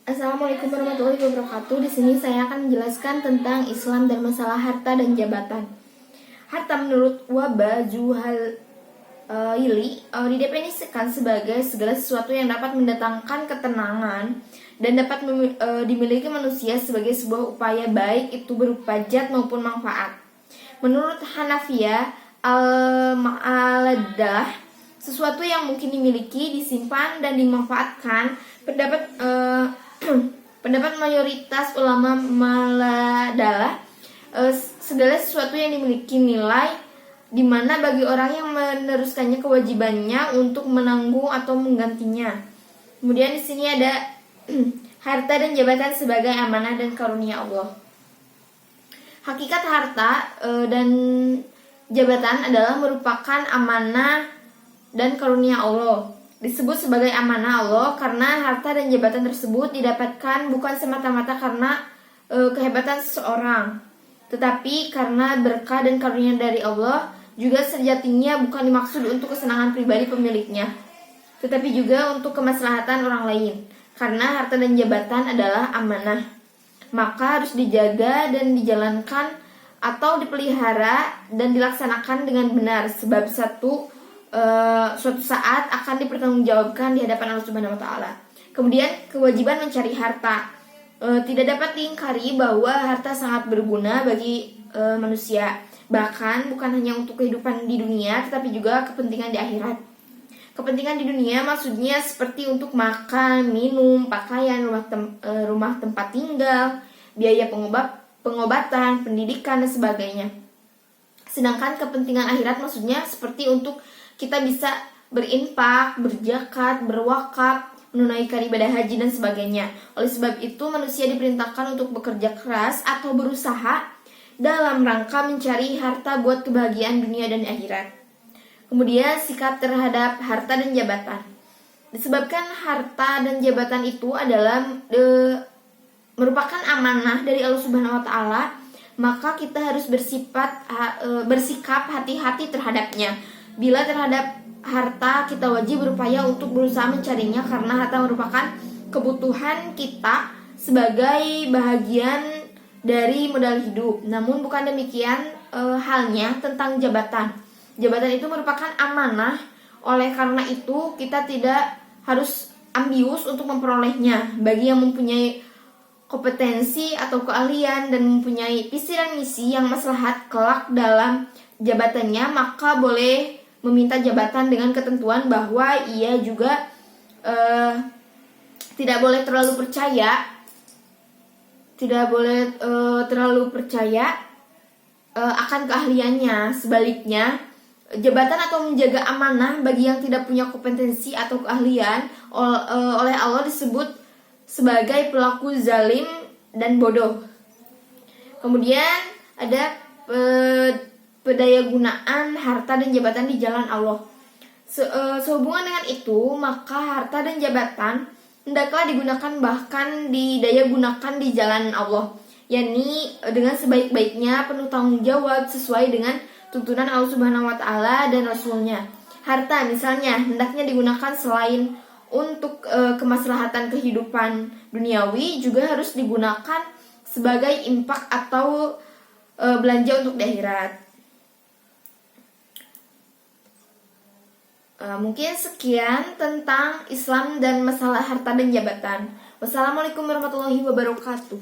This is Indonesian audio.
Assalamualaikum warahmatullahi wabarakatuh. Di sini saya akan menjelaskan tentang Islam dan masalah harta dan jabatan. Harta menurut Wahba Juhaili didefinisikan sebagai segala sesuatu yang dapat mendatangkan ketenangan dan dapat dimiliki manusia sebagai sebuah upaya baik itu berupa zat maupun manfaat. Menurut Hanafiyah al-Ma'aladah, sesuatu yang mungkin dimiliki, disimpan, dan dimanfaatkan. Pendapat mayoritas ulama Maladalah, segala sesuatu yang dimiliki nilai, di mana bagi orang yang meneruskannya kewajibannya untuk menanggung atau menggantinya. Kemudian di sini ada harta dan jabatan sebagai amanah dan karunia Allah. Hakikat harta dan jabatan adalah merupakan amanah dan karunia Allah. Disebut sebagai amanah Allah karena harta dan jabatan tersebut didapatkan bukan semata-mata karena kehebatan seseorang, tetapi karena berkah dan karunia dari Allah. Juga sejatinya bukan dimaksud untuk kesenangan pribadi pemiliknya, tetapi juga untuk kemaslahatan orang lain. Karena harta dan jabatan adalah amanah, maka harus dijaga dan dijalankan atau dipelihara dan dilaksanakan dengan benar, sebab suatu saat akan dipertanggungjawabkan di hadapan Allah Subhanahu wa taala. Kemudian kewajiban mencari harta. Tidak dapat diingkari bahwa harta sangat berguna bagi manusia, bahkan bukan hanya untuk kehidupan di dunia tetapi juga kepentingan di akhirat. Kepentingan di dunia maksudnya seperti untuk makan, minum, pakaian, rumah tempat tinggal, biaya pengobatan, pendidikan, dan sebagainya. Sedangkan kepentingan akhirat maksudnya seperti untuk kita bisa berinfak, berzakat, berwakaf, menunaikan ibadah haji, dan sebagainya. Oleh sebab itu manusia diperintahkan untuk bekerja keras atau berusaha dalam rangka mencari harta buat kebahagiaan dunia dan akhirat. Kemudian sikap terhadap harta dan jabatan. Disebabkan harta dan jabatan itu adalah merupakan amanah dari Allah Subhanahu wa taala, maka kita harus bersikap hati-hati terhadapnya. Bila terhadap harta, kita wajib berupaya untuk berusaha mencarinya karena harta merupakan kebutuhan kita sebagai bahagian dari modal hidup. Namun bukan demikian halnya tentang jabatan. Jabatan itu merupakan amanah, oleh karena itu kita tidak harus ambius untuk memperolehnya. Bagi yang mempunyai kompetensi atau keahlian dan mempunyai visi dan misi yang maslahat kelak dalam jabatannya, maka boleh meminta jabatan dengan ketentuan bahwa ia juga tidak boleh terlalu percaya akan keahliannya. Sebaliknya, jabatan atau menjaga amanah bagi yang tidak punya kompetensi atau keahlian oleh Allah disebut sebagai pelaku zalim dan bodoh. Kemudian ada pendayagunaan harta dan jabatan di jalan Allah. Sehubungan dengan itu, maka harta dan jabatan hendaklah digunakan, bahkan didayagunakan di jalan Allah, yakni dengan sebaik-baiknya, penuh tanggung jawab sesuai dengan tuntunan Allah Subhanahu wa taala dan Rasulnya. Harta misalnya hendaknya digunakan selain untuk kemaslahatan kehidupan duniawi, juga harus digunakan sebagai infak atau belanja untuk di akhirat. Mungkin sekian tentang Islam dan masalah harta dan jabatan. Wassalamualaikum warahmatullahi wabarakatuh.